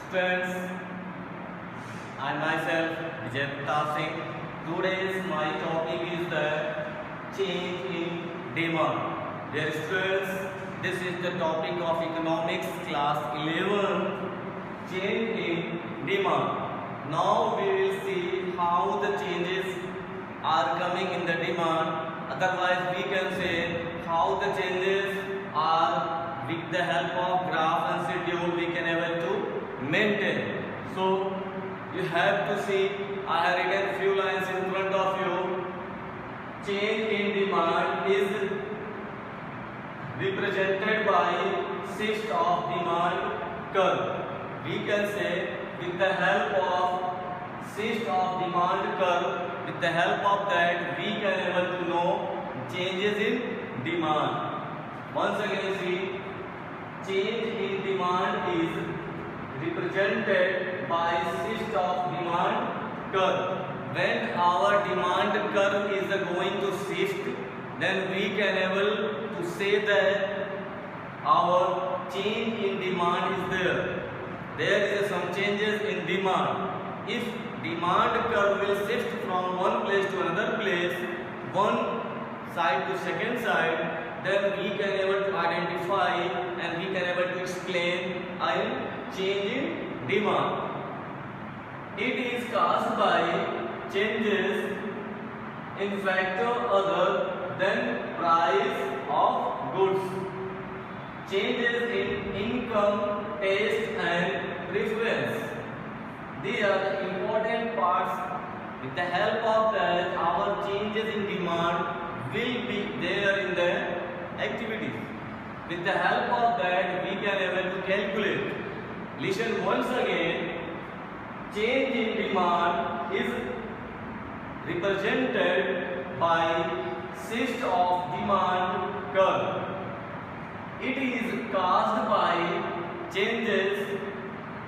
Students, I myself Vijay Pratap Singh. Today's my topic is the change in demand. Dear students, this is the topic of economics class 11, change in demand. Now we will see how the changes are coming in the demand. Otherwise we can say how the changes are with the help of graph and schedule we can able to maintain. So you have to see, I have written few lines in front of you. Change in demand is represented by shift of demand curve. We can say with the help of shift of demand curve, with the help of that we can able to know changes in demand. Once again see, change in demand is represented by shift of demand curve. When our demand curve is going to shift, then we can able to say that our change in demand is there. There is some changes in demand. If demand curve will shift from one place to another place, one side to second side, then we can able to identify and we can able to explain a change in demand. It is caused by changes in factor other than price of goods. Changes in income, taste and preference. These are the important parts. With the help of that, our changes in demand will be there in the activities. With the help of that, we can able to calculate. Listen once again. Change in demand is represented by shift of demand curve. It is caused by changes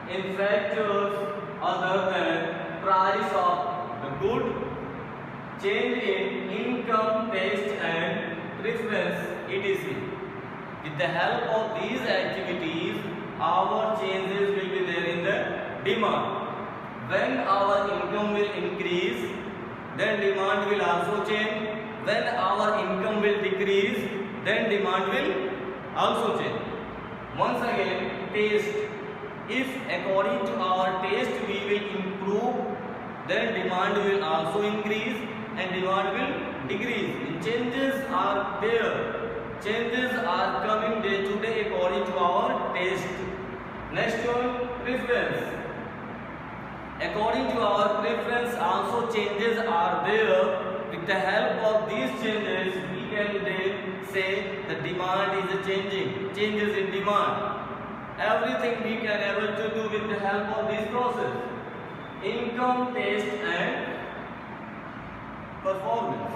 in factors other than price of the good, change in income, taste and preference, etc. With the help of these activities, our changes will be there in the demand. When our income will increase, then demand will also change. When our income will decrease, then demand will also change. Once again, taste. If according to our taste we will improve, then demand will also increase and demand will decrease. And changes are there. Changes are coming day to day according to our taste. Next one, preference. According to our preference, also changes are there. With the help of these changes, we can then say the demand is changing. Changes in demand. Everything we can able to do with the help of this process. Income, taste and performance.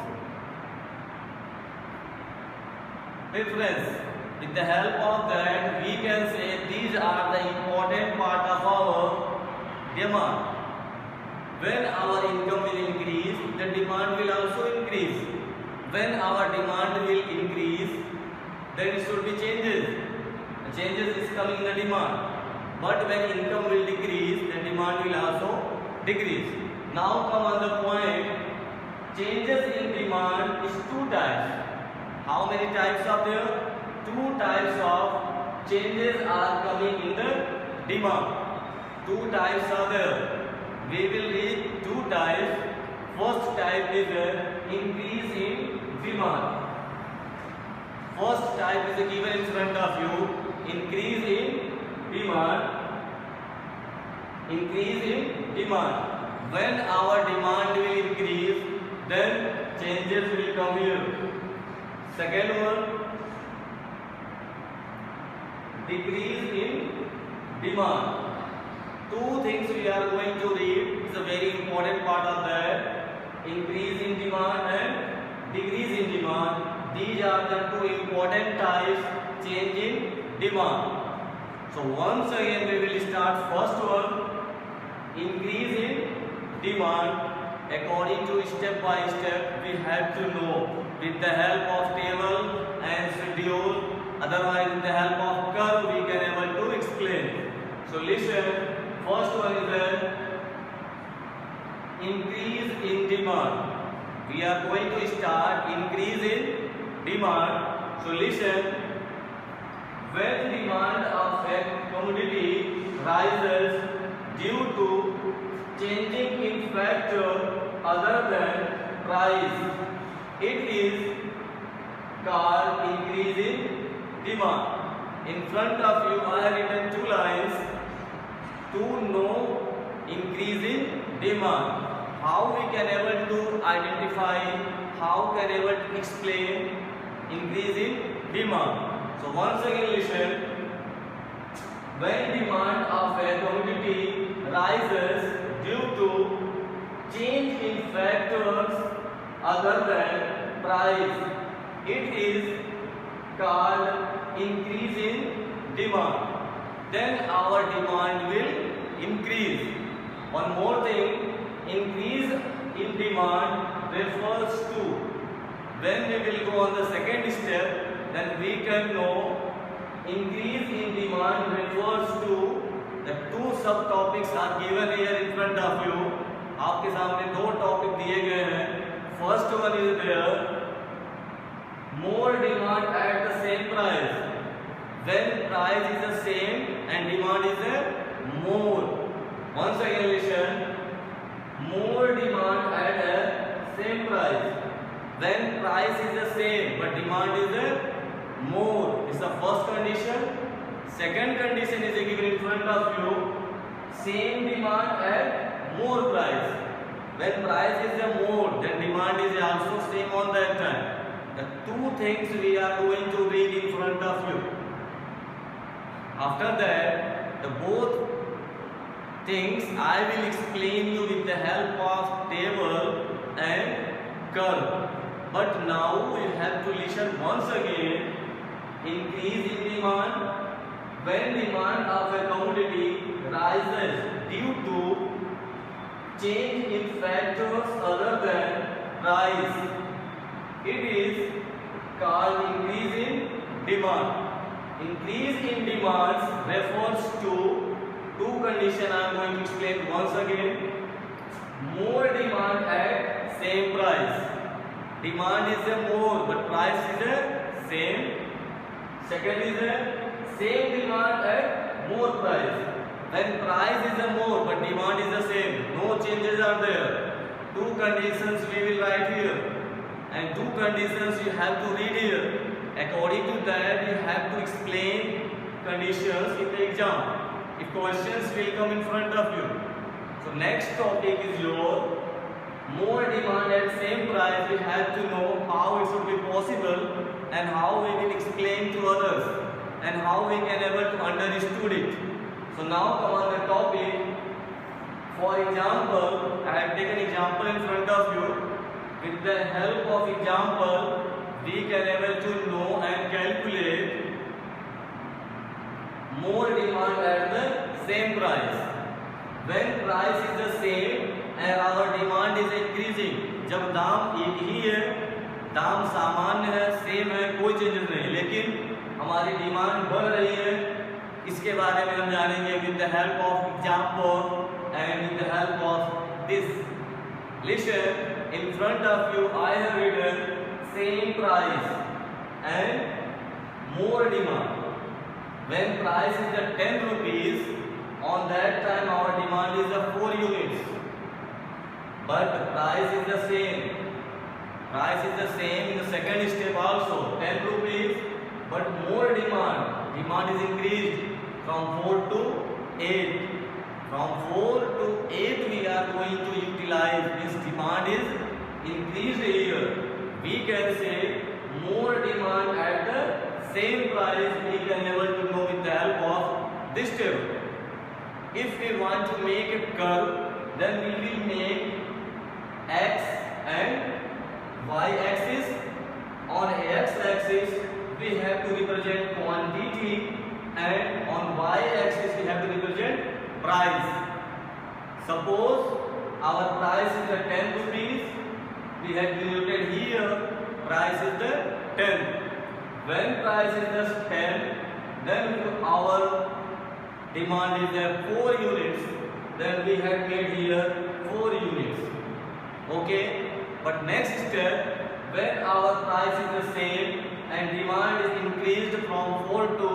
Preference. With the help of that, we can say these are the important part of our demand. When our income will increase, the demand will also increase. When our demand will increase, there should be changes. The changes is coming in the demand. But when income will decrease, the demand will also decrease. Now come on the point. Changes in demand is two types. How many types are there? Two types of changes are coming in the demand. Two types are there. We will read two types. First type is increase in demand. First type is given in front of you. Increase in demand. Increase in demand. When our demand will increase, then changes will come here. Second one, decrease in demand. Two things we are going to read. It's a very important part of that. Increase in demand and decrease in demand. These are the two important types change in demand. So once again we will start first one. Increase in demand. According to step by step, we have to know with the help of table and schedule. Otherwise, with the help of curve, we can able to explain. So listen. First one is a increase in demand. We are going to start increase in demand. So listen, when demand of a commodity rises due to changing in factor other than price, it is called increase in demand. In front of you I have written two lines to know increase in demand. How we can able to identify, how can able to explain increase in demand. So once again listen, when demand of a commodity rises due to change in factors other than price, it is called increase in demand. Then our demand will increase. One more thing, increase in demand refers to, when we will go on the second step, then we can know increase in demand refers to the two subtopics are given here in front of you. आपके सामने दो topic दिए गए हैं. First one is there, more demand at the same price. When price is the same and demand is a more. Once again listen, more demand at a same price. When price is the same but demand is a more. This is the first condition. Second condition is given in front of you. Same demand at more price. When price is a more, then demand is also same on that time. The two things we are going to read in front of you. After that, the both things I will explain you with the help of table and curve. But now you have to listen once again. Increase in demand. When demand of a commodity rises due to change in factors other than price, it is called increase in demand. Increase in demands refers to two conditions I am going to explain once again. More demand at same price. Demand is a more but price is a same. Second is a same demand at more price. When price is a more but demand is the same, no changes are there. Two conditions we will write here. And two conditions you have to read here. According to that, you have to explain conditions in the exam. If questions will come in front of you. So next topic is your more demand at same price. We have to know how it should be possible and how we will explain to others and how we can able to understood it. So now come on the topic. For example, I have taken example in front of you. With the help of example, we can able to know and calculate more demand at the same price. When price is the same and our demand is increasing, जब दाम एक ही है, दाम सामान्य है, same है, कोई changes नहीं, लेकिन हमारी डिमांड बढ़ रही है, इसके बारे में हम जानेंगे with the help of example and with the help of this. Listen. In front of you, I have written same price and more demand. When price is at 10 rupees, on that time our demand is of 4 units. But the price is the same. Price is the same in the second step also, 10 rupees, but more demand. Demand is increased from 4 to 8. From 4 to 8 we are going to utilize. This demand is increased here. We can say more demand at the same price. We can able to know with the help of this table. If we want to make a curve, then we will make x and y axis. On x axis we have to represent quantity and on y axis we have to represent price. Suppose our price is the 10 rupees, we have denoted here price is the 10. When price is the 10, then our demand is the 4 units. then we have made here 4 units. Okay, but next step, when our price is the same and demand is increased from 4 to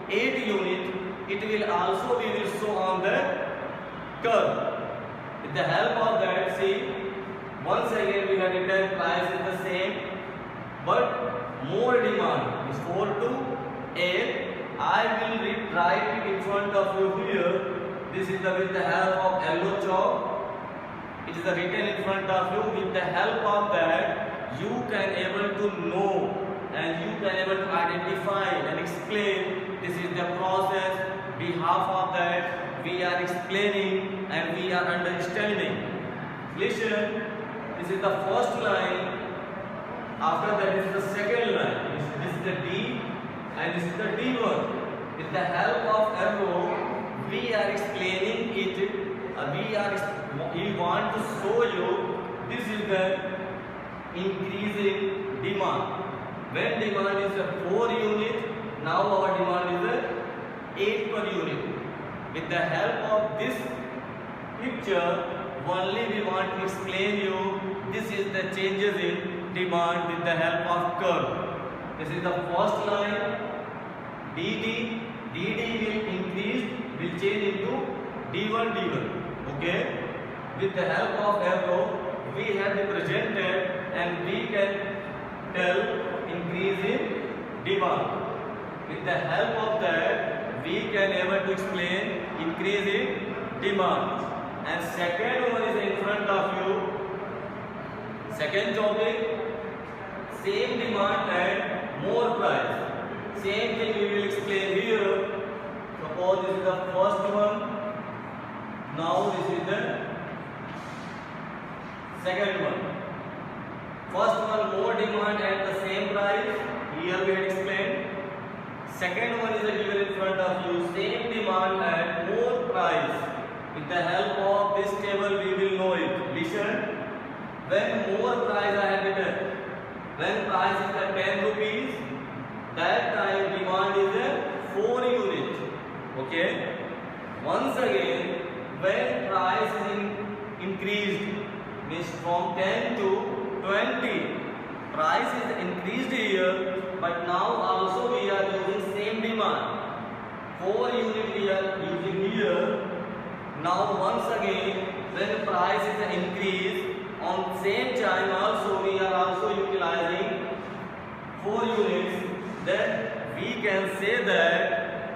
8 units, it will also we will show on the curve. With the help of that, see, once again we have written price is the same, but more demand is 4 to 8. I will write it in front of you here. This is with the help of yellow chalk. It is written in front of you. With the help of that, you can able to know and you can able to identify and explain. This is the process. Behalf of that, we are explaining and we are understanding. Listen, this is the first line. After that is the second line. This is the D and this is the D1. With the help of arrow, we are explaining it. We want to show you this is the increasing demand. When demand is a 4 unit, now our demand is a 8 per unit. With the help of this picture, only we want to explain you this is the changes in demand with the help of curve. This is the first line. DD will increase, will change into D1. Okay. With the help of arrow, we have represented and we can tell increase in demand. With the help of that, we can able to explain increase in demand. And second one is in front of you. Second topic, same demand and more price. Same thing we will explain here. Suppose this is the first one. Now this is the second one. First one, more demand at the same price. Here we had explained. Second one is given in front of you. Same demand at more price. With the help of this table, we will know it. Listen. When more price I have written, when price is the 10 rupees, that time demand is a 4 unit. Okay. Once again, when price is increased, means from 10 to 20, price is increased here, but now also we are using same demand. 4 unit we are using here. Now once again, when price is increased, on same time also we are also utilizing 4 units. Then we can say that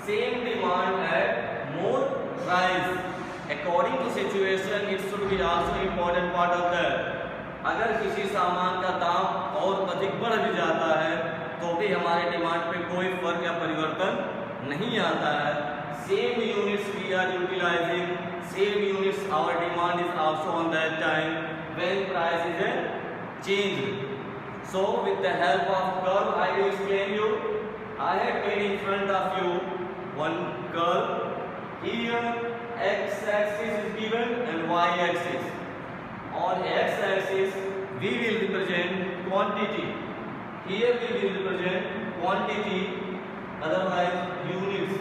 same demand at more price. According to situation, it should be also important part of that. अगर किसी सामान का दाम और अधिक बढ़ भी जाता है तो भी हमारे डिमांड पे कोई फर्क या परिवर्तन नहीं आता है. Same units we are utilizing, same units our demand is also on that time when price is changed. So with the help of curve I will explain you. I have made in front of you one curve. Here x-axis is given and y-axis. On x-axis we will represent quantity. Here we will represent quantity, otherwise units.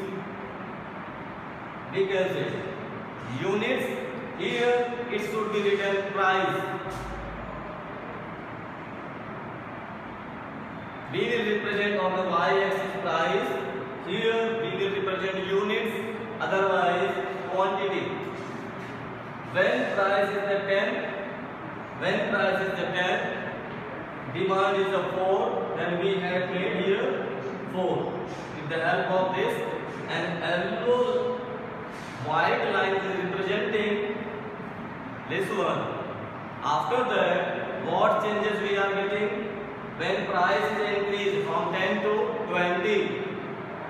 We can say units. Here it should be written price. We will represent on the y-axis price. Here we will represent units, otherwise quantity. When price is the 10, demand is the 4, then we have made here 4. With the help of this, an yellow white line is representing this one. After that, what changes we are getting? When price is increased from 10 to 20,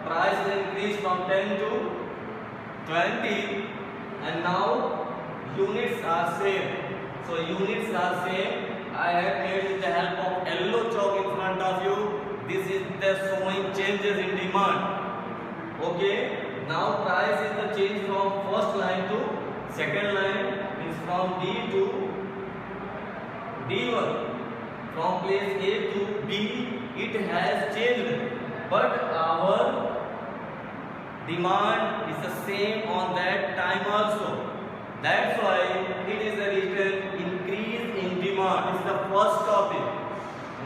price is increased from 10 to 20, and now units are same. So units are same. I have made with the help of yellow chalk in front of you. This is the showing changes in demand. Okay. Now price is the change from first line to second line, is from D to D1. From place A to B, it has changed, but our demand is the same on that time. time also. That's why it is written increase in demand. This is the first topic.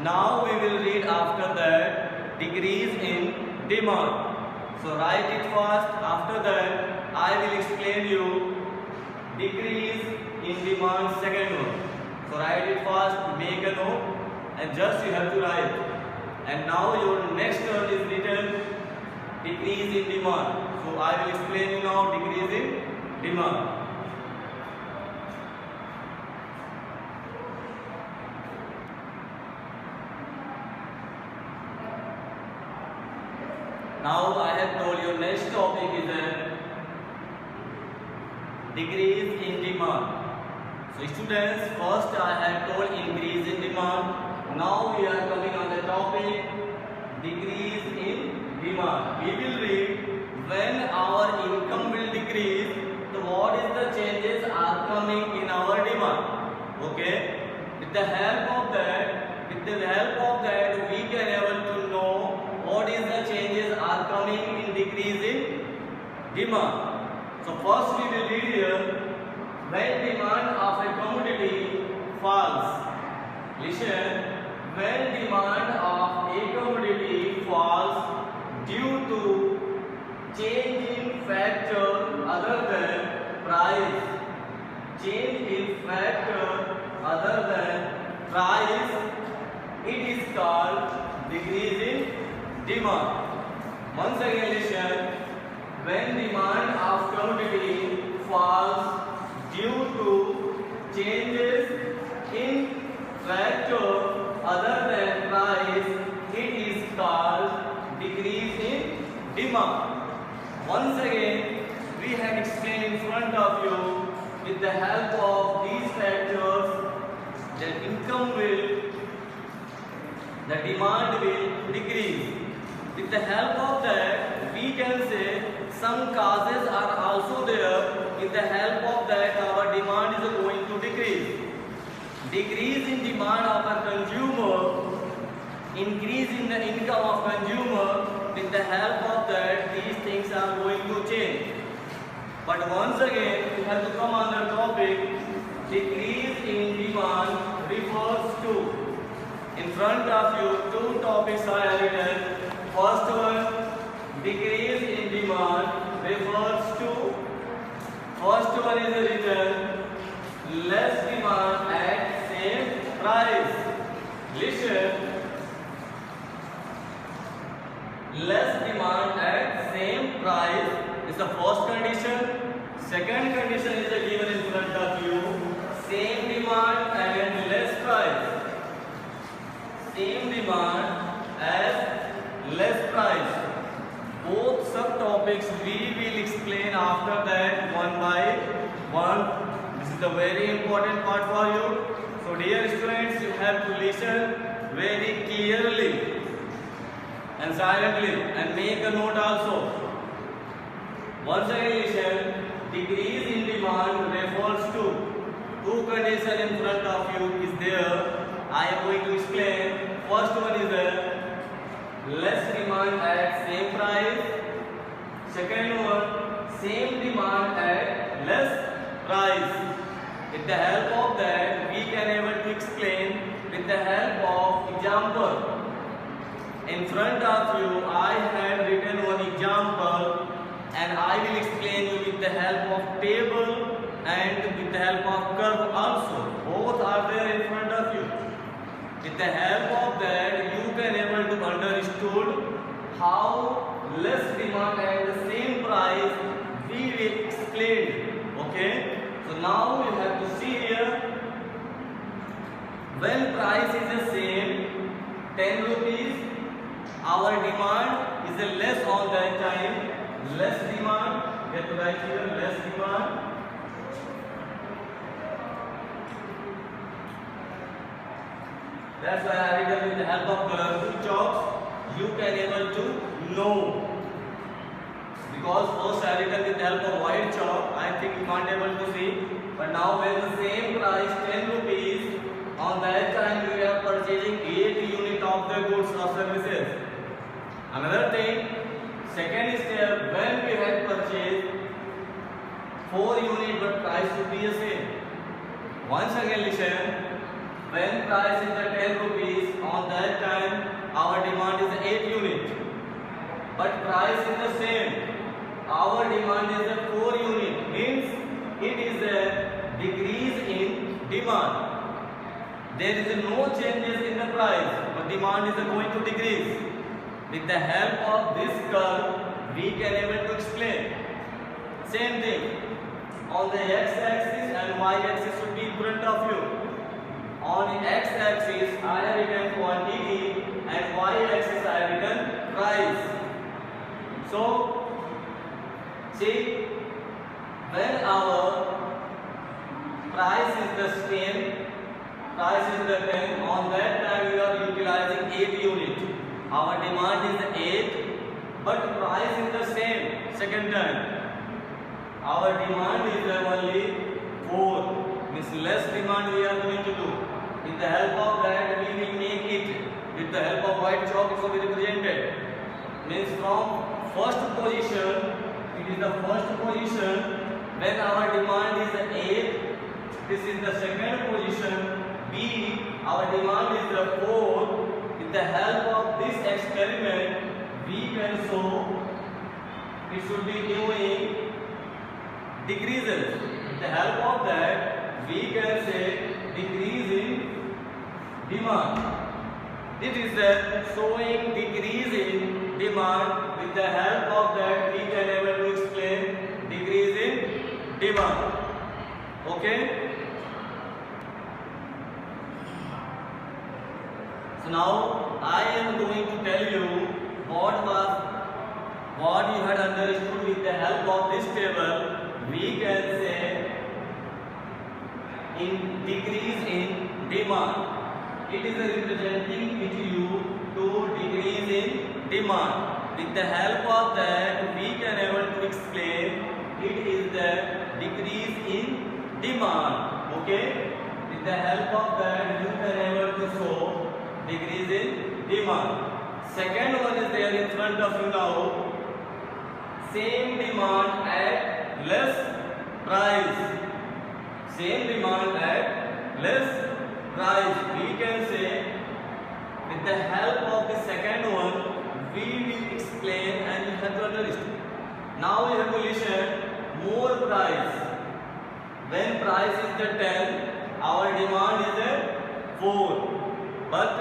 Now we will read after that decrease in demand. So write it fast. After that I will explain you decrease in demand, second one. So write it fast, make a note, and just you have to write. And now your next term is written decrease in demand. So I will explain you now decrease in demand. Now I have told you next topic is a decrease in demand. So students, first I have told increase in demand. Now we are coming on the topic decrease in demand. We will read when our income will decrease, so what is the changes are coming in our demand. Okay? With the help of that, we can able to know what is the changes are coming in decrease in demand. So first we will read here when demand of a commodity falls. Listen, when demand of a commodity falls due to change in factor other than price. Change in factor other than price, it is called decrease in demand. Once again listen, when demand of commodity falls due to changes in factor other than price, it is called decrease in demand. Once again, we have explained in front of you with the help of these factors that income will, the demand will decrease. With the help of that, we can say some causes are also there. With the help of that, our demand is going to decrease. Decrease in demand of a consumer, increase in the income of consumer. With the help of that, these things are going to change. But once again, we have to come on the topic decrease in demand refers to. In front of you, two topics are written. First one, decrease in demand refers to. First one is written less demand at same price. Listen, less demand at same price is the first condition. Second condition is given in front of you. Same demand and less price. Same demand as less price. Both subtopics we will explain after that one by one. This is the very important part for you. So dear students, you have to listen very clearly and silently and make a note also. Once again listen, decrease in demand refers to two conditions in front of you is there. I am going to explain. First one is less demand at same price. Second one, same demand at less price. With the help of that, we can able to explain with the help of example. In front of you, I have written one example and I will explain you with the help of table and with the help of curve also. Both are there in front of you. With the help of that, you can able to understood how less demand and the same price we will explain. Okay? So now you have to see here. When price is the same, 10 rupees, our demand is less on that time. Less demand. Get to write here. Less demand. That's why I written with the help of colorful chalks, you can able to know. Because first I written with the help of white chalk, I think you can't able to see. But now when the same price 10 rupees, on that time we are purchasing 8 units of the goods or services. Another thing, second step, when we had purchased 4 unit, but price should be the same. Once again listen. When price is the 10 rupees, on that time our demand is 8 unit. But price is the same. Our demand is a 4 unit. Means it is a decrease in demand. There is no changes in the price, but demand is going to decrease. With the help of this curve, we can able to explain. Same thing. On the x-axis and y-axis should be in front of you. On the x-axis, I have written quantity, and y-axis I have written price. So, see, when our price is the same, price is the 10, on that time we are utilizing 8 unit. Our demand is 8, but price is the same. Second time, our demand is only 4, means less demand we are going to do. With the help of that, we will make it. With the help of white chalk, it will be represented. Means from first position, it is the first position. When our demand is 8, this is the second position. B, our demand is the 4. With the help of this experiment, we can show it should be doing decreases. With the help of that, we can say decrease in demand. This is the showing decrease in demand. With the help of that, we can able to explain decrease in demand. Okay. So now I am going to tell you what you had understood. With the help of this table, we can say in decrease in demand. It is representing with you to decrease in demand. With the help of that, we can able to explain it is the decrease in demand. Okay. With the help of that, you can able to show decrease in demand. Second one is there in front of you now. Same demand at less price. Same demand at less price. We can say with the help of the second one, we will explain and you have to understand. Now you have to listen. More price. When price is the 10, our demand is a 4. But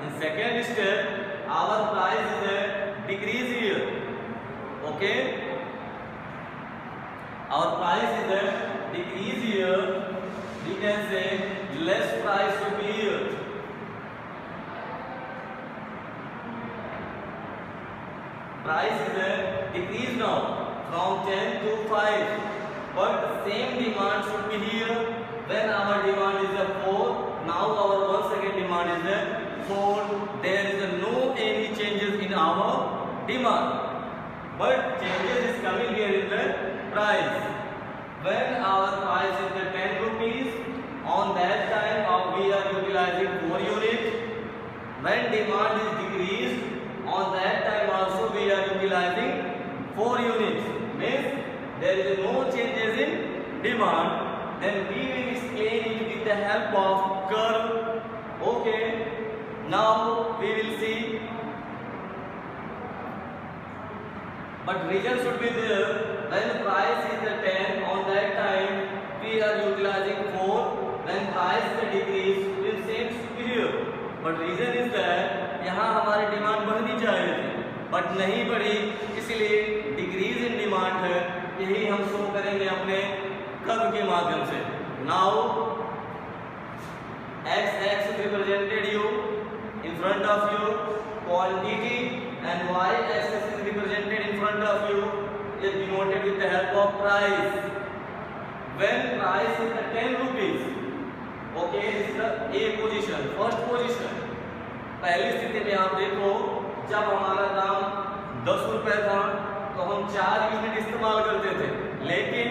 in second step, our price is a decrease here. Okay? Our price is a decrease here. We can say less price should be here. Price is a decrease now from 10 to 5. But same demand should be here. When our demand is a 4, now our once again demand is a 4. There is no any changes in our demand. But changes is coming here in the price. When our price is the 10 rupees, on that time we are utilizing 4 units. When demand is decreased, on that time also we are utilizing 4 units. Means there is no changes in demand. Then we will explain it with the help of curve. Okay. Now we will see. But result should be there. When price is the 10, on that time we are utilizing 4. When price is decrease, then same should be here. But reason is that यहाँ हमारी demand बढ़नी चाहिए थी, but नहीं बढ़ी, इसलिए decrease in demand है. यही हम शो करेंगे अपने कर्व के माध्यम से. Now x axis represented you in front of you, quantity, and y axis is represented in front of you, is denoted with the help of price. When price is the 10 rupees, okay, this is the A position, first position. पहली स्थिति में आप देखो, जब हमारा दाम 10 रुपए था तो हम 4 यूनिट इस्तेमाल करते थे, लेकिन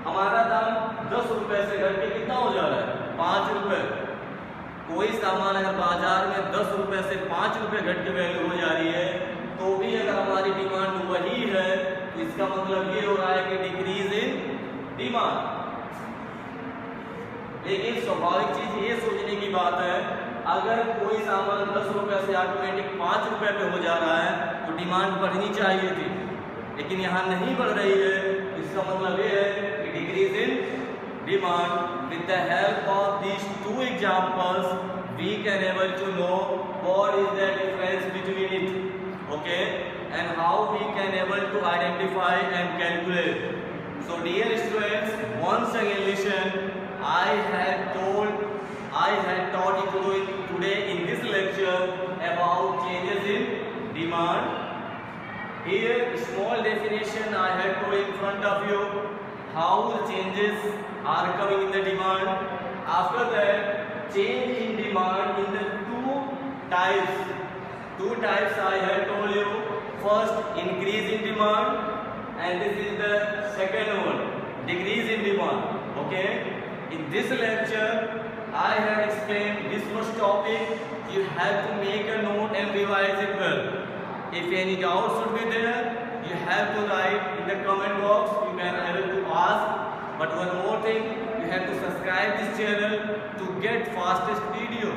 हमारा दाम 10 रुपए से घट के कितना हो जा रहा है? 5 रुपए. कोई सामान अगर बाजार में 10 रुपए से 5 रुपए घट के वैल्यू हो जा रही है, तो भी अगर हमारी डिमांड वही है, तो इसका मतलब ये हो रहा है कि डिक्रीज इन डिमांड। लेकिन स्वाभाविक चीज ये सोचने की बात है, अगर कोई सामान 10 रुपए से ऑटोमेटिक 5 रुपए पे हो जा रहा है तो डिमांड बढ़नी चाहिए थी, लेकिन यहाँ नहीं बढ़ रही है। इसका मतलब ये है कि decrease in demand. With the help of these two examples we can able to know what is the difference between it, okay, and how we can able to identify and calculate. So dear students, once again listen, I had taught you today in this lecture about changes in demand. Here small definition I had put in front of you, how the changes are coming in the demand. After that, change in demand in the two types I have told you. First, increase in demand, and this is the second one, decrease in demand. Okay, in this lecture I have explained this much topic. You have to make a note and revise it well. If any doubts should be there, you have to write in the comment box. You can able to ask. But one more thing, you have to subscribe this channel to get fastest video.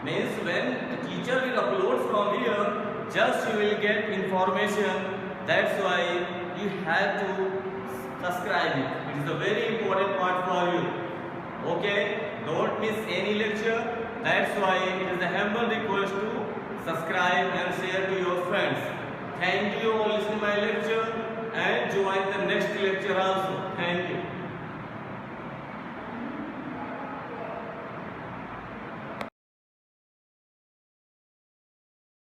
Means when the teacher will upload from here, just you will get information. That's why you have to subscribe it. It is a very important part for you. Okay, don't miss any lecture. That's why it is a humble request to subscribe and share to your friends. Thank you for listening my lecture and join the next lecture also. Thank you.